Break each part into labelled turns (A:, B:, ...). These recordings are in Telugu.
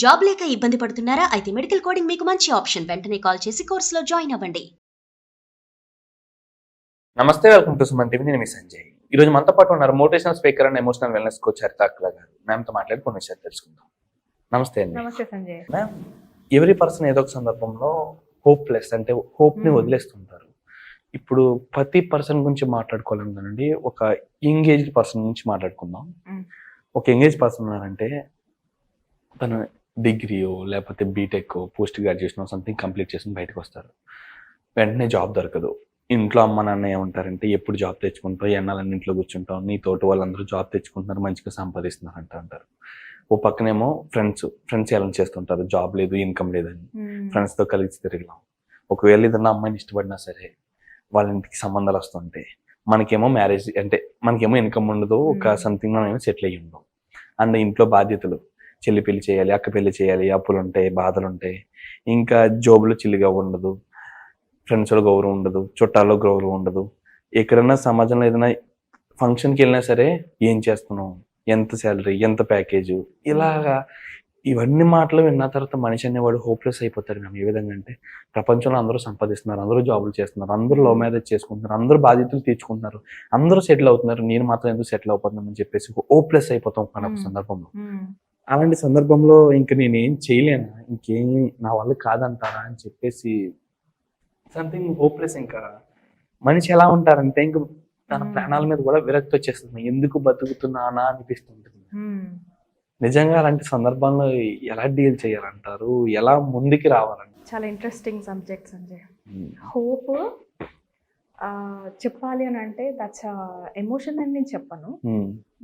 A: జాబ్ లేక ఇబ్బంది పడుతున్నారా? అయితే మెడికల్ కోడింగ్ మీకు మంచి ఆప్షన్. వెంటనే కాల్ చేసి కోర్సులో జాయిన్ అవ్వండి.
B: నమస్తే, వెల్కమ్ టు సుమన్ టీవీ. నేను మీ సంజయ్. ఈ రోజు మనతో పాటు ఉన్నారు motivational speaker and emotional wellness coach హరిత అక్కల గారు. మ్యామ్తో మాట్లాడి కొన్ని విషయాలు తెలుసుకుందాం. నమస్తే అండి.
C: నమస్తే సంజయ్.
B: మ్యామ్, ఎవరీ పర్సన్ ఏదో ఒక సందర్భంలో హోప్లెస్ అంటే హోప్ని వదిలేస్తుంటారు. ఇప్పుడు ప్రతి పర్సన్ గురించి మాట్లాడుకోవాలండి. ఒక ఎంగేజ్డ్ పర్సన్ గురించి మాట్లాడుకుందాం. ఒక ఎంగేజ్ పర్సన్ ఉన్నారంటే తను డిగ్రీయో లేకపోతే BTech post graduation something complete చేసుకుని బయటకు వస్తారు. వెంటనే జాబ్ దొరకదు. ఇంట్లో అమ్మ నాన్న ఏమంటారంటే, ఎప్పుడు జాబ్ తెచ్చుకుంటావు, ఎన్నాళ్ళని ఇంట్లో కూర్చుంటావు, నీ తోటి వాళ్ళందరూ జాబ్ తెచ్చుకుంటున్నారు, మంచిగా సంపాదిస్తున్నారు అంటారు. ఓ పక్కనేమో ఫ్రెండ్స్ ఎలా చేస్తుంటారు, జాబ్ లేదు, ఇన్కమ్ లేదని ఫ్రెండ్స్తో కలిసి తిరగలేం. ఒకవేళ ఏదన్నా అమ్మాయిని ఇష్టపడినా సరే వాళ్ళ ఇంటికి సంబంధాలు వస్తుంటాయి. మనకేమో మ్యారేజ్ అంటే మనకేమో ఇన్కమ్ ఉండదు, ఒక సంథింగ్ మనం సెటిల్ అయ్యి ఉండవు. అండ్ ఇంట్లో బాధ్యతలు, చెల్లి పెళ్లి చేయాలి, అక్క పెళ్లి చేయాలి, అప్పులు ఉంటాయి, బాధలు ఉంటాయి. ఇంకా జాబ్లో చిల్లిగా ఉండదు, ఫ్రెండ్స్లో గౌరవం ఉండదు, చుట్టాల్లో గౌరవం ఉండదు. ఎక్కడన్నా సమాజంలో ఏదైనా ఫంక్షన్కి వెళ్ళినా సరే ఏం చేస్తున్నావు, ఎంత శాలరీ, ఎంత ప్యాకేజు, ఇలాగా ఇవన్నీ మాటలు విన్న తర్వాత మనిషి అనేవాడు హోప్లెస్ అయిపోతారు. మేము ఏ విధంగా అంటే, ప్రపంచంలో అందరూ సంపాదిస్తున్నారు, అందరూ జాబులు చేస్తున్నారు, అందరూ లవ్ మ్యారేజ్ చేసుకుంటున్నారు, అందరూ బాధ్యతలు తీర్చుకుంటున్నారు, అందరూ సెటిల్ అవుతున్నారు, నేను మాత్రం ఎందుకు సెటిల్ అయిపోతున్నామని చెప్పేసి హోప్లెస్ అయిపోతాం ఒక సందర్భంలో. అలాంటి సందర్భంలో ఇంక నేనేం చేయలేను, ఇంకేమి నా వల్ల కాదంటారా అని చెప్పేసి సంథింగ్ హోప్లెస్. ఇంకా మనిషి ఎలా ఉంటారంటే ఇంక తన ప్రాణాల మీద కూడా విరక్తి వచ్చేస్తుంది. ఎందుకు బతుకుతున్నానా అనిపిస్తుంటుంది. నిజంగా అలాంటి సందర్భంలో ఎలా డీల్ చేయాలంటారు, ఎలా ముందుకి రావాలంటారు?
C: చాలా ఇంట్రెస్టింగ్ సబ్జెక్ట్ సంజయ్. హోప్ చెప్పాలి అని అంటే దట్స్ ఎమోషన్ అని నేను చెప్పను,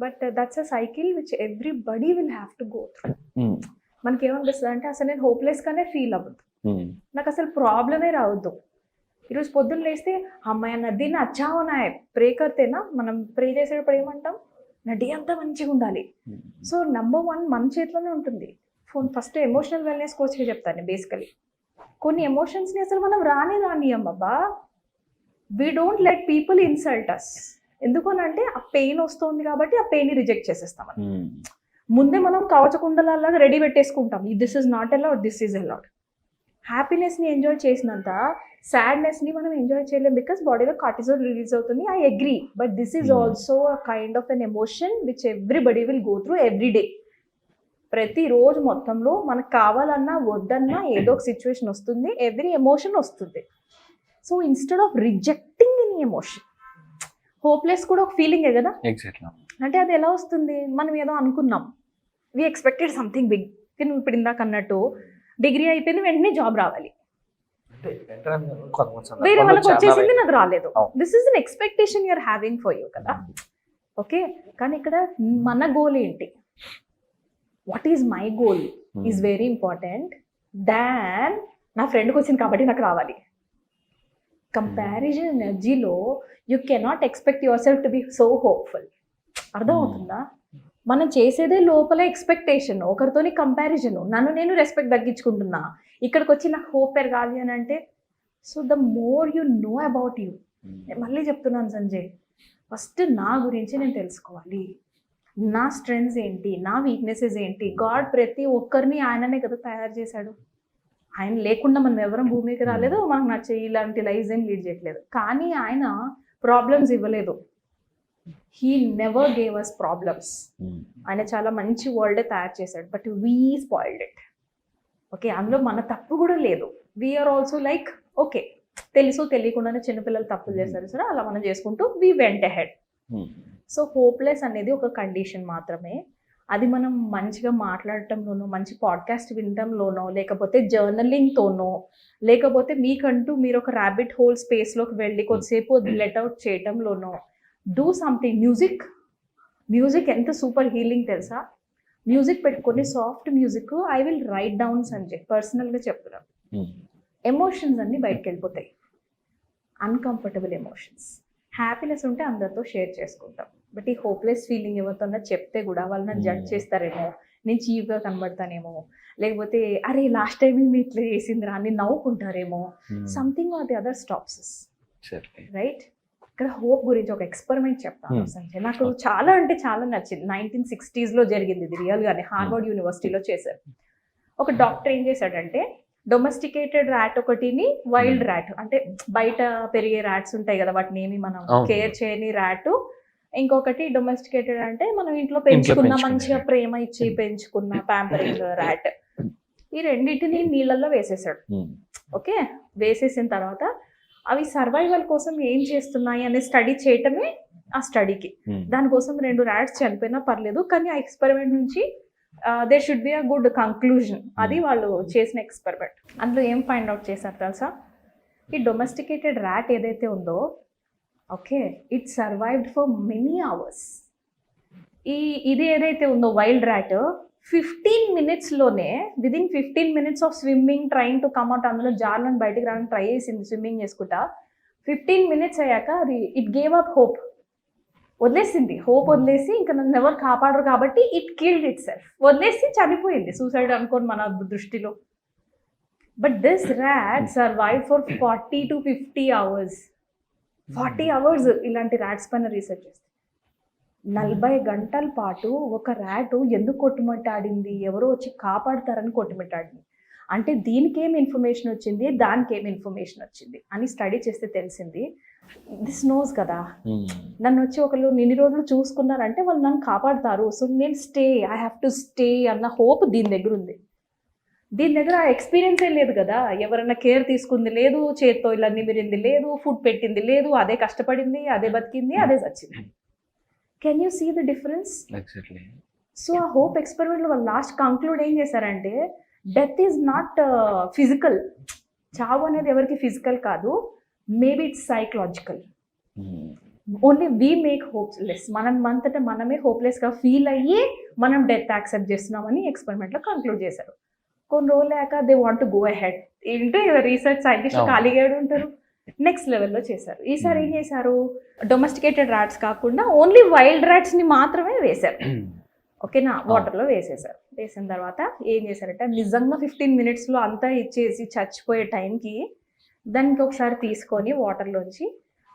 C: but that's a cycle which everybody will have to go through. మనకి ఏమనిపిస్తుంది అంటే, అసలు నేను హోప్లెస్ గానే ఫీల్ అవ్వద్దు, నాకు అసలు ప్రాబ్లమే రావద్దు. ఈరోజు పొద్దున్న లేస్తే అమ్మాయి నది నా అచ్చావో నా ప్రే కర్తేనా, మనం ప్రే చేసేటప్పుడు ఏమంటాం, నడి అంతా మంచిగా ఉండాలి. సో నంబర్ 1 మన చేతిలోనే ఉంటుంది. ఫస్ట్ ఎమోషనల్ వెల్నెస్ కోచ్గా చెప్తాను. బేసికలీ కొన్ని ఎమోషన్స్ని అసలు మనం రానియం బాబా. We don't let people insult us. ఎందుకనంటే ఆ పెయిన్ వస్తుంది కాబట్టి ఆ పెయిన్ని రిజెక్ట్ చేసేస్తాం. ముందే మనం కవచకుండలాగా రెడీ పెట్టేసుకుంటాం, this is not allowed, this is allowed. హ్యాపీనెస్ని ఎంజాయ్ చేసినంత సాడ్నెస్ని మనం ఎంజాయ్ చేయలేం, బికాస్ బాడీలో కార్టిజోల్ రిలీజ్ అవుతుంది. I agree, but this is also a kind of an emotion which everybody will go through every day. ప్రతిరోజు మొత్తంలో మనకు కావాలన్నా వద్దన్నా ఏదో ఒక సిచ్యువేషన్ వస్తుంది, ఎవ్రీ ఎమోషన్ వస్తుంది. So instead of rejecting any emotion, hopeless కూడా ఒక ఫీలింగే కదా. అంటే అది ఎలా వస్తుంది, మనం ఏదో అనుకున్నాం, వీ ఎక్స్పెక్టెడ్ సంథింగ్ బిగ్. ఇప్పుడు ఇందాక అన్నట్టు డిగ్రీ అయిపోయింది, వెంటనే జాబ్ రావాలి, వేరే వాళ్ళకి వచ్చేసింది, నాకు రాలేదు. This is an expectation you're having for you కదా. ఓకే, కానీ ఇక్కడ మన గోల్ ఏంటి, what is my goal is very important than నా ఫ్రెండ్కి వచ్చింది కాబట్టి నాకు రావాలి. కంపారిజన్ ఎనర్జీలో you cannot expect yourself to be so hopeful. అర్థమవుతుందా? మనం చేసేదే లోపల ఎక్స్పెక్టేషన్, ఒకరితోని కంపారిజన్, నన్ను నేను రెస్పెక్ట్ తగ్గించుకుంటున్నా, ఇక్కడికి వచ్చి నాకు హోప్ పెరగాలి అని అంటే. So the more you know about you, మళ్ళీ చెప్తున్నాను సంజయ్, ఫస్ట్ నా గురించి నేను తెలుసుకోవాలి, నా స్ట్రెంగ్స్ ఏంటి, నా వీక్నెసెస్ ఏంటి. గాడ్ ప్రతి ఒక్కరిని ఆయననే కదా తయారు చేశాడు. ఆయన లేకుండా మనం ఎవరం భూమికి రాలేదు, మనకు నచ్చే ఇలాంటి లైఫ్ ఏం లీడ్ చేయట్లేదు. కానీ ఆయన ప్రాబ్లమ్స్ ఇవ్వలేదు, he never gave us problems. ఆయన చాలా మంచి వరల్డే తయారు చేశాడు, but we spoiled it. Okay, అందులో మన తప్పు కూడా లేదు. వీఆర్ ఆల్సో లైక్ ఓకే, తెలుసో తెలియకుండానే చిన్నపిల్లలు తప్పులు చేస్తారు సరే, అలా మనం చేసుకుంటూ we went ahead. So hopeless అనేది ఒక కండిషన్ మాత్రమే. అది మనం మంచిగా మాట్లాడటంలోనో, మంచి పాడ్కాస్ట్ వినటంలోనో, లేకపోతే జర్నలింగ్తోనో, లేకపోతే మీకంటూ మీరు ఒక ర్యాబిట్ హోల్ స్పేస్లోకి వెళ్ళి కొద్దిసేపు లెట్ అవుట్ చేయటంలోనో, డూ సంథింగ్. మ్యూజిక్ ఎంత సూపర్ హీలింగ్ తెలుసా. మ్యూజిక్ పెట్టుకొని soft music, I will write down Sanjay, పర్సనల్గా చెప్తున్నాను. ఎమోషన్స్ అన్నీ బయటకు వెళ్ళిపోతాయి, అన్కంఫర్టబుల్ ఎమోషన్స్. హ్యాపీనెస్ ఉంటే అందరితో షేర్ చేసుకుంటాం, బట్ ఈ హోప్లెస్ ఫీలింగ్ ఎవరితోన్నా చెప్తే కూడా వాళ్ళు నన్ను జడ్జ్ చేస్తారేమో, నేను చీప్గా కనబడతానేమో, లేకపోతే అరే లాస్ట్ టైం మీ ఇట్లా చేసిందిరా అని నవ్వుకుంటారేమో, something or the other stops. Right, ఇక్కడ హోప్ గురించి ఒక ఎక్స్పెరిమెంట్ చెప్తాను సంజయ్. నాకు చాలా అంటే చాలా నచ్చింది. 1960s జరిగింది ఇది, రియల్గానే హార్వర్డ్ యూనివర్సిటీలో చేశారు. ఒక డాక్టర్ ఏం చేశాడంటే డొమెస్టికేటెడ్ ర్యాట్ ఒకటిని వైల్డ్ ర్యాట్ అంటే బయట పెరిగే ర్యాట్స్ ఉంటాయి కదా, వాటిని ఏమి మనం
B: అవును.
C: కేర్ చేయని ర్యాట్, ఇంకొకటి డొమెస్టికేటెడ్ అంటే మనం ఇంట్లో పెంచుకున్న
B: పెంచుకునే.
C: మంచిగా ప్రేమ ఇచ్చి పెంచుకున్న ప్యాంపరింగ్ ర్యాట్, ఈ రెండింటిని నీళ్ళల్లో వేసేసాడు. ఓకే, వేసేసిన తర్వాత అవి సర్వైవల్ కోసం ఏం చేస్తున్నాయి అనే స్టడీ చేయటమే ఆ స్టడీకి. దానికోసం 2 ర్యాట్స్ చనిపోయినా పర్లేదు, కానీ ఆ ఎక్స్పెరిమెంట్ నుంచి there should be a good conclusion. అది వాళ్ళు చేసిన ఎక్స్పెరిమెంట్. అందులో ఏం ఫైండ్ అవుట్ చేశారు తెలుసా? ఈ డొమెస్టికేటెడ్ ర్యాట్ ఏదైతే ఉందో, okay, it survived for many hours. ఇది ఏదైతే ఉందో వైల్డ్ ర్యాట్ 15 minutesలోనే, within 15 minutes of swimming trying to come out, అందులో జార్లను బయటకు రావడానికి ట్రై చేసింది స్విమ్మింగ్ చేసుకుంటా. 15 minutes అయ్యాక అది ఇట్ గేవ్ అప్ హోప్, వదిలేసింది హోప్, వదిలేసి ఇంకా నన్ను ఎవరు కాపాడరు కాబట్టి ఇట్ కిల్డ్ ఇట్ సెల్ఫ్, వదిలేసి చనిపోయింది. సూసైడ్ అనుకోండి మన దృష్టిలో. But this rat survive for 40 to 50 hours. 40 hours ఇలాంటి ర్యాట్స్ పైన రీసెర్చ్ చేస్తే 40 గంటల పాటు ఒక ర్యాట్ ఎందుకు కొట్టుమిట్టాడింది, ఎవరో వచ్చి కాపాడతారని కొట్టుమిట్టాడింది. అంటే దీనికి ఏం ఇన్ఫర్మేషన్ వచ్చింది, దానికి ఏం ఇన్ఫర్మేషన్ వచ్చింది అని స్టడీ చేస్తే తెలిసింది. దిస్ నోస్ కదా, నన్ను వచ్చి ఒకళ్ళు ఇన్ని రోజులు చూసుకున్నారంటే వాళ్ళు నన్ను కాపాడతారు, సో నేను ఐ హ్యావ్ టు స్టే అన్న హోప్ దీని దగ్గర ఉంది. దీని దగ్గర ఆ ఎక్స్పీరియన్సే లేదు కదా, ఎవరైనా కేర్ తీసుకుంది లేదు, చేత్తో ఇలా నిమిరింది లేదు, ఫుడ్ పెట్టింది లేదు, అదే కష్టపడింది, అదే బతికింది, అదే చచ్చింది. Can you see the difference?
B: Exactly.
C: So ఆ హోప్ ఎక్స్పెరిమెంట్లో వాళ్ళు లాస్ట్ కంక్లూడ్ ఏం చేశారంటే, డెత్ ఈజ్ నాట్ ఫిజికల్. చావు అనేది ఎవరికి ఫిజికల్ కాదు, maybe it's psychological. Only we make hopeless. అంతటా మనమే హోప్లెస్గా ఫీల్ అయ్యి మనం డెత్ యాక్సెప్ట్ చేస్తున్నామని ఎక్స్పెరిమెంట్లో కంక్లూడ్ చేశారు. కొన్ని రోజులు లేక they want to go ahead. ఏంటో రీసెర్చ్ సైంటిస్ట్ ఖాళీగా ఉంటారు, నెక్స్ట్ లెవెల్లో చేశారు. ఈసారి ఏం చేశారు, డొమెస్టికేటెడ్ ర్యాట్స్ కాకుండా ఓన్లీ వైల్డ్ ర్యాట్స్ని మాత్రమే వేశారు. ఓకేనా, వాటర్లో వేసేసారు. వేసిన తర్వాత ఏం చేశారంటే, నిజంగా 15 minutesలో అంతా ఇచ్చేసి చచ్చిపోయే టైంకి దానికి ఒకసారి తీసుకొని వాటర్లోంచి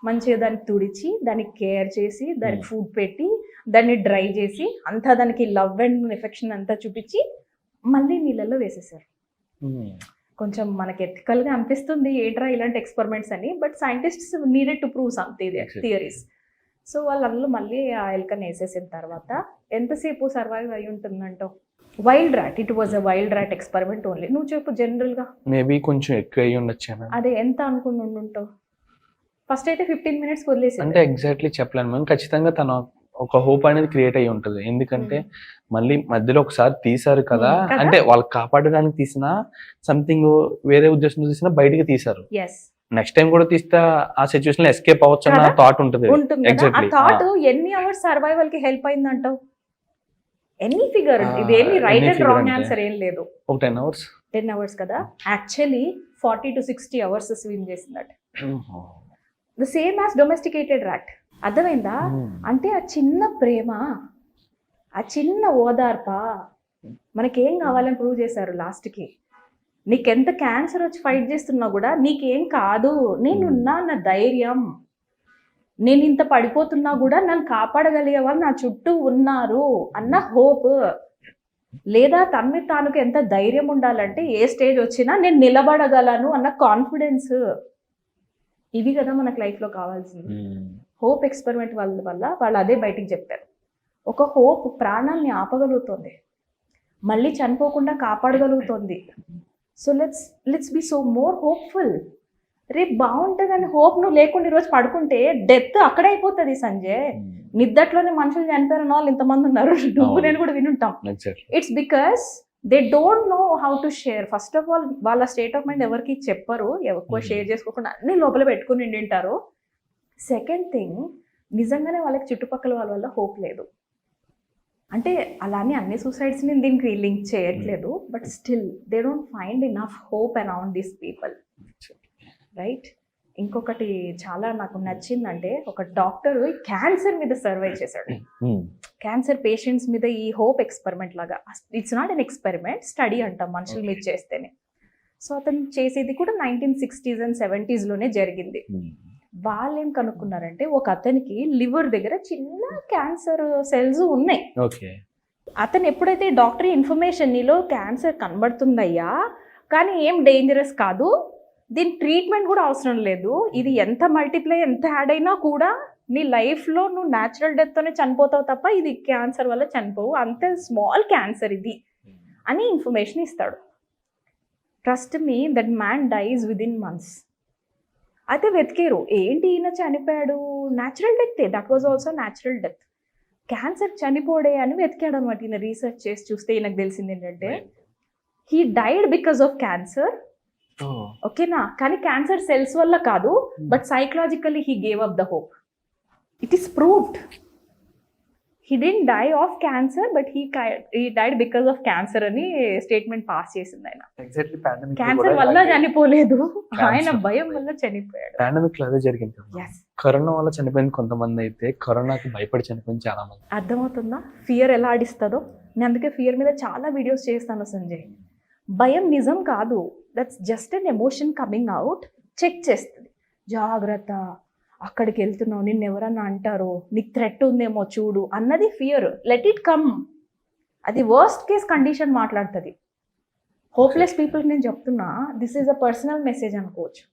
C: మంచిగా దాన్ని తుడిచి, దానికి కేర్ చేసి, దానికి ఫుడ్ పెట్టి, దాన్ని డ్రై చేసి, అంతా దానికి లవ్ అండ్ ఎఫెక్షన్ అంతా చూపించి మళ్ళీ నీళ్ళల్లో వేసేసారు. కొంచెం మనకి ఎథికల్గా అనిపిస్తుంది ఏంట్రా ఇలాంటి ఎక్స్పెరిమెంట్స్ అని, but scientists needed to prove some theories. So వాళ్ళు అందులో మళ్ళీ ఆ ఎలుకని వేసేసిన తర్వాత ఎంతసేపు సర్వైవ్ అయి ఉంటుందంటో. Wild rat, it was a wild rat experiment only. నువ్వు చెప్పు జనరల్గా.
B: మేబీ కొంచెం ఎక్కువ అయ్యి ఉండొచ్చు.
C: అదే ఎంత అనుకుని ఉండుంటావు? ఫస్ట్ అయితే 15 minutes వదిలేసి.
B: అంటే ఎగ్జాక్ట్లీ చెప్పలేను మ్యామ్. ఖచ్చితంగా తన ఒక హోప్ అనేది క్రియేట్ అయ్యి ఉంటుంది. ఎందుకంటే మళ్ళీ మధ్యలో ఒకసారి తీసారు కదా, అంటే వాళ్ళకి కాపాడడానికి తీసినా సంథింగ్ వేరే ఉద్దేశంతో తీసినా బయటికి తీసారు. నెక్స్ట్ టైం కూడా తీస్తే ఆ సిచ్యువేషన్ లో ఎస్కేప్ అవ్వచ్చు అన్న థాట్ ఉంటుంది.
C: ఆ థాట్ ఎన్ని అవర్స్ సర్వైవల్ కి హెల్ప్ అయిందంటావు? ఎనీ ఫిగర్, ఇదేమి రైట్ అండ్ రాంగ్ ఆన్సర్ ఏం లేదు.
B: ఒక 10 hours.
C: 10 hours కదా, యాక్చువల్లీ 40 to 60 hours స్విమ్ చేసిందట. The same as domesticated rat. అర్థమైందా? అంటే ఆ చిన్న ప్రేమ, ఆ చిన్న ఓదార్ప మనకేం కావాలని ప్రూవ్ చేశారు లాస్ట్కి. నీకెంత క్యాన్సర్ వచ్చి ఫైట్ చేస్తున్నా కూడా నీకేం కాదు, నేనున్నా అన్న ధైర్యం, నేను ఇంత పడిపోతున్నా కూడా నన్ను కాపాడగలిగే వాళ్ళు నా చుట్టూ ఉన్నారు అన్న హోప్, లేదా తనని తానుకు ఎంత ధైర్యం ఉండాలంటే ఏ స్టేజ్ వచ్చినా నేను నిలబడగలను అన్న కాన్ఫిడెన్స్. ఇవి కదా మనకు లైఫ్లో కావాల్సింది. హోప్ ఎక్స్పెరిమెంట్ వల్ల వాళ్ళు అదే బయటికి చెప్పారు. ఒక హోప్ ప్రాణాన్ని ఆపగలుగుతుంది, మళ్ళీ చనిపోకుండా కాపాడగలుగుతుంది. So let's be so more hopeful. రేపు బాగుంటుందని హోప్ నువ్వు లేకుండా ఈరోజు పడుకుంటే డెత్ అక్కడే అయిపోతుంది సంజయ్. నిద్దట్లోనే మనుషులు చనిపోయిన వాళ్ళు ఇంతమంది ఉన్నారు, నువ్వు నేను కూడా వినుంటాం. It's because they don't know how to share. First of all వాళ్ళ స్టేట్ ఆఫ్ మైండ్ ఎవరికి చెప్పరు, ఎక్కువ షేర్ చేసుకోకుండా అన్ని లోపల పెట్టుకుని నింటారు. సెకండ్ థింగ్, నిజంగానే వాళ్ళకి చుట్టుపక్కల వాళ్ళ వల్ల హోప్ లేదు. అంటే అలానే అన్ని సూసైడ్స్ని దీనికి లింక్ చేయట్లేదు, but still they don't find enough hope around these people, right? ఇంకొకటి చాలా నాకు నచ్చిందంటే, ఒక డాక్టర్ క్యాన్సర్ మీద సర్వే చేశాడు. క్యాన్సర్ పేషెంట్స్ మీద ఈ హోప్ ఎక్స్పెరిమెంట్ లాగా. It's not an experiment, study అంటాం మనుషుల మీద చేస్తేనే. సో అతను చేసేది కూడా 1960s and 70s జరిగింది. వాళ్ళు ఏం కనుక్కున్నారంటే, ఒక అతనికి లివర్ దగ్గర చిన్న క్యాన్సర్ సెల్స్ ఉన్నాయి. అతను ఎప్పుడైతే డాక్టర్ ఇన్ఫర్మేషన్ నీలో క్యాన్సర్ కనబడుతుందయ్యా కానీ ఏం డేంజరస్ కాదు, దీని ట్రీట్మెంట్ కూడా అవసరం లేదు, ఇది ఎంత మల్టిప్లై ఎంత యాడ్ అయినా కూడా నీ లైఫ్లో నువ్వు న్యాచురల్ డెత్తోనే చనిపోతావు తప్ప ఇది క్యాన్సర్ వల్ల చనిపోవు, అంతే స్మాల్ క్యాన్సర్ ఇది అని ఇన్ఫర్మేషన్ ఇస్తాడు. Trust me that man dies within months. అయితే వెతికారు ఏంటి ఈయన చనిపోయాడు, natural death, that was also natural death, cancer చనిపోడే అని వెతికాడు అనమాట. ఈయన రీసెర్చ్ చేసి చూస్తే ఈయనకు తెలిసింది ఏంటంటే he died because of cancer. ఓకేనా, కానీ క్యాన్సర్ సెల్స్ వల్ల కాదు, but psychologically he gave up the hope. It is proved. He didn't die of cancer but he died because of cancer అని స్టేట్మెంట్ పాస్ చేసింది ఆయన.
B: ఎగ్జాక్ట్లీ పాండమిక్
C: క్యాన్సర్ వల్ల చనిపోలేదు, ఆయన భయం వల్ల చనిపోయాడు.
B: పాండమిక్ లో అదే జరిగింది కదా.
C: Yes.
B: కరోనా వల్ల చనిపోయింది కొంతమంది, అయితే కరోనాకి భయపడి చనిపోయింది చాలా మంది.
C: అర్థమవుతుందా ఫియర్ ఎలా ఆడిస్తుందో? నేను అందుకే ఫియర్ మీద చాలా వీడియోస్ చేస్తాను సంజయ్. భయం నిజం కాదు, that's just an emotion coming out. Check చేస్తుంది, జాగ్రత్త అక్కడికి వెళ్తున్నావు, నిన్ను ఎవరన్నా అంటారో, నీకు థ్రెట్ ఉందేమో చూడు అన్నది ఫియర్. Let it come. అది వర్స్ట్ కేస్ కండిషన్ మాట్లాడుతుంది. హోప్లెస్ పీపుల్కి నేను చెప్తున్నా, this is a personal message అనుకోవచ్చు.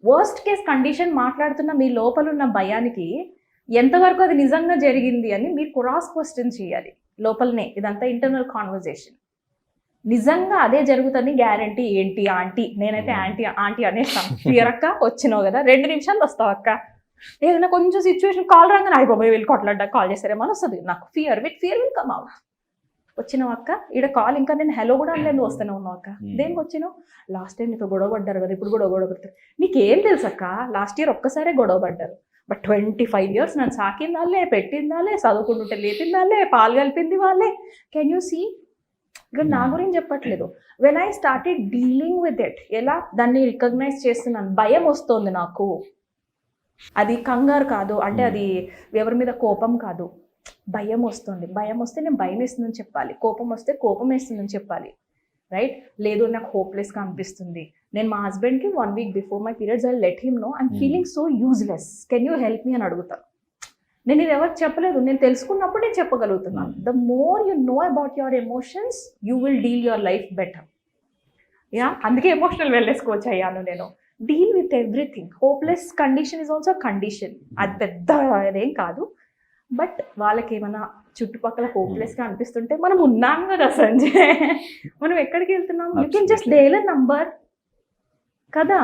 C: వర్స్ట్ కేస్ కండిషన్ మాట్లాడుతున్న మీ లోపల ఉన్న భయానికి ఎంతవరకు అది నిజంగా జరిగింది అని మీరు క్రాస్ క్వశ్చన్ చేయాలి లోపలనే. ఇదంతా ఇంటర్నల్ కాన్వర్జేషన్. నిజంగా అదే జరుగుతుంది గ్యారంటీ ఏంటి ఆంటీ? నేనైతే ఆంటీ అనేస్తాను. ఫియర్ అక్క వచ్చినావు కదా 2 నిమిషాలు వస్తావు అక్క, ఏదైనా కొంచెం సిచ్యువేషన్ కాల్ రాగానే అయిపోయి వెళ్ళి కొట్లాడ్డా కాల్ చేస్తారేమో అని వస్తుంది నాకు. Fear will come out. వచ్చినావు అక్క, ఈడ కాల్ ఇంకా నేను హలో కూడా అనలేదు, వస్తూనే ఉన్నావు అక్క. దేనికి వచ్చినావు? లాస్ట్ టైం నీతో గొడవ పడ్డారు కదా, ఇప్పుడు కూడా గొడవ పడతారు. నీకేం తెలుసు అక్క, లాస్ట్ ఇయర్ ఒక్కసారే గొడవ పడ్డారు, బట్ 25 years నన్ను సాకింది వాళ్ళే, పెట్టింది వాళ్ళే, చదువుకుంటుంటే లేపింది వాళ్ళే, పాలు కలిపింది వాళ్ళే. Can you see? ఇక్కడ నా గురించి చెప్పట్లేదు. When I started dealing with it, ఎలా దాన్ని రికగ్నైజ్ చేస్తున్నాను. భయం వస్తుంది నాకు, అది కంగారు కాదు, అంటే అది ఎవరి మీద కోపం కాదు, భయం వస్తుంది. భయం వస్తే నేను భయం వేస్తుందని చెప్పాలి, కోపం వస్తే కోపం వేస్తుందని చెప్పాలి, రైట్? లేదు నాకు హోప్లెస్గా అనిపిస్తుంది, నేను మా హస్బెండ్కి 1 week before my periods I let him know I'm feeling so useless, can you help me అని అడుగుతాను. నేను ఇది ఎవరికి చెప్పలేదు, నేను తెలుసుకున్నప్పుడు నేను చెప్పగలుగుతున్నాను. The more you know about your emotions you will deal your life better. Yeah, అందుకే ఎమోషనల్ వెల్నెస్కోచ్ అయ్యాను నేను. Deal with everything. Hopeless condition is also condition, అది పెద్ద అదేం కాదు. బట్ వాళ్ళకి ఏమైనా చుట్టుపక్కల హోప్లెస్గా అనిపిస్తుంటే మనం ఉన్నాం కదా సంజయ్, మనం ఎక్కడికి వెళ్తున్నాం? You can just dial a number కదా.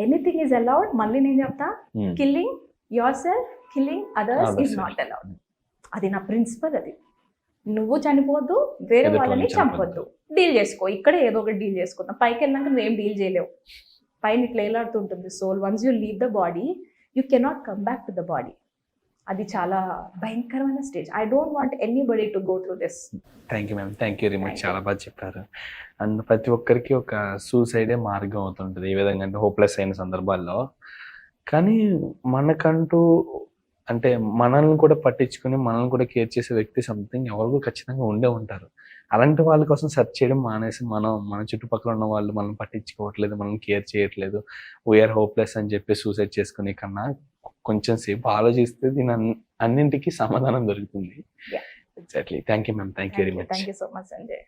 C: Anything is allowed. మళ్ళీ నేను చెప్తా, killing yourself, killing others is not allowed. అది నా ప్రిన్సిపల్. అది నువ్వు చనిపోవద్దు, వేరే వాళ్ళని చంపొద్దు. డీల్ చేసుకో, ఇక్కడ ఏదో ఒకటి డీల్ చేసుకుందాం. పైకి వెళ్ళాక నువ్వేం డీల్ చేయలేవు, పైన ఇట్లా ఏలాడుతుంటుంది soul. Once you leave the body you cannot come back to the body. అది చాలా భయంకరమైన stage. I don't want anybody to go through this.
B: Thank you ma'am, thank you very much. చాలా బాగా చెప్పారు. అండ్ ప్రతి ఒక్కరికి ఒక సూసైడే మార్గం అవుతుంటుంది ఏ విధంగా అంటే హోప్లెస్ అయిన సందర్భాల్లో. కానీ మనకంటూ అంటే మనల్ని కూడా పట్టించుకుని మనల్ని కూడా కేర్ చేసే వ్యక్తి సంథింగ్ ఎవరు ఖచ్చితంగా ఉండే ఉంటారు. అలాంటి వాళ్ళ కోసం సెర్చ్ చేయడం మానేసి మన చుట్టుపక్కల ఉన్న వాళ్ళు మనం పట్టించుకోవట్లేదు, మనం కేర్ చేయట్లేదు, వీఆర్ హోప్లెస్ అని చెప్పి సూసైడ్ చేసుకునే కన్నా కొంచెం సేపు ఆలోచిస్తే దీని అన్నింటికి సమాధానం దొరుకుతుంది. Exactly. Thank you ma'am, thank you very much.
C: Thank you so much Sanjay.